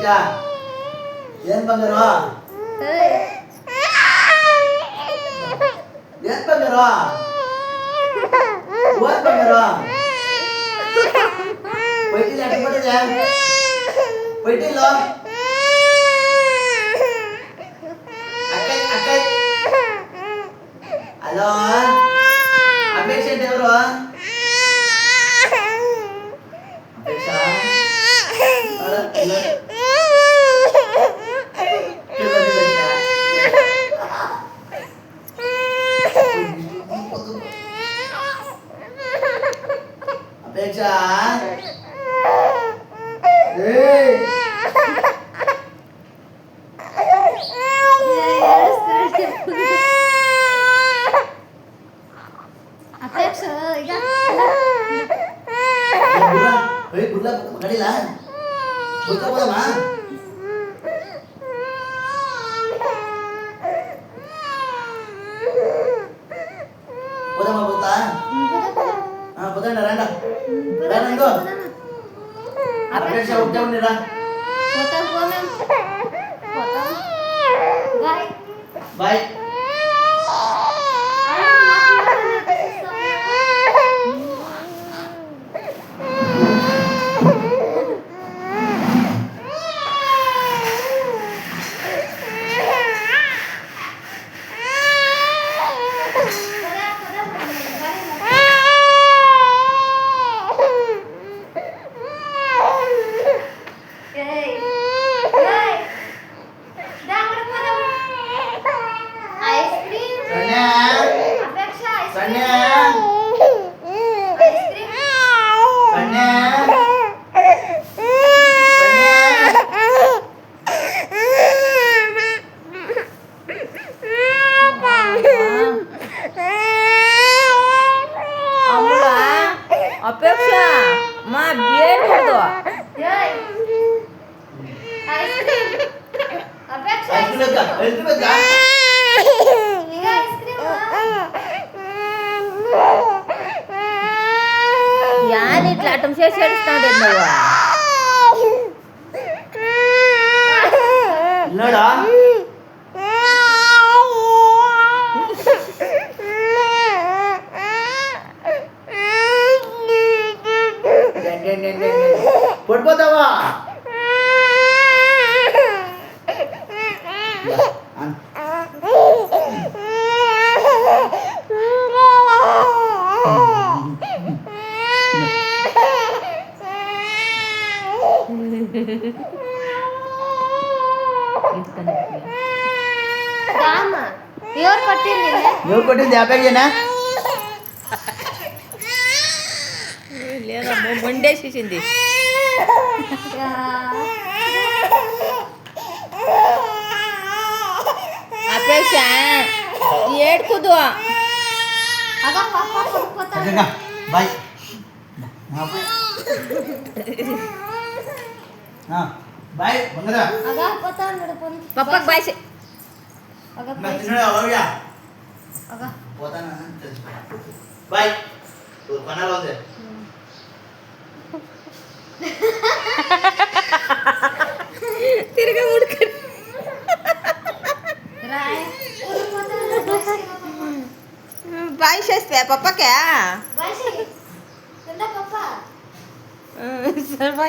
ಅಪೇಕ್ಷಾ ಏನ್ ಬಂಗಾರ ಏನ್ ಬಂಗಾರ ಓದ್ ಬಂಗಾರ ಪೈಟಿಲ್ಲ ಅಟ್ಕೊಂಡಿದೆ ಪೈಟಿಲ್ಲ ಅಕ್ಕೈ ಅಕ್ಕೈ ಹಲೋ ಅಪೇಕ್ಷೆ ದೇವರು ಅಪೇಕ್ಷಾ ಅಪೇಕ್ಷಾ ಅಪೇಕ್ಷೆ ಈಗ ಗುಡ್ಲ ಕಡಿಲ್ಲ ಗೊತ್ತಾಗೋದಮ್ಮ పోదామా పోతా పోతాండి రండి రండి అపేక్ష ఉంటే ఉండిరా పోతాం బాయ్ బాయ్ ಅಪೇಕ್ಷ ಮಾ ಬೇಡ ಹೊಡೆದು ಯಾನ್ ಇಟ್ಲ ಆಟಮ್ ಸೇರ್ಸಿ ಹೇಳಿಸ್ತಾಂಡೆ ನಾವು ನೋಡ ಕೊಡ್ಬೋದವ ఎవరు కొట్టింది ఎవరు కొట్టింది అబ్బాయినా లేదమ్మా మొండేసేసింది అపేక్ష ఏడ్కుదు బాయ్ బాయ్ ಬಂಗದ ಪಪ್ಪಕ್ ಬಾಯ್ಸಿ ಬಾಯ್ ಕೊನಾಲ ಒಂದೇ ತಿರ್ಗಾ ಮುಡ್ಕ ಬಾಯ್ ಸೇಸ್ತೆ ಪಪ್ಪಕ್ಕೆ ಪಪ್ಪ ಸ್ವಲ್ಪ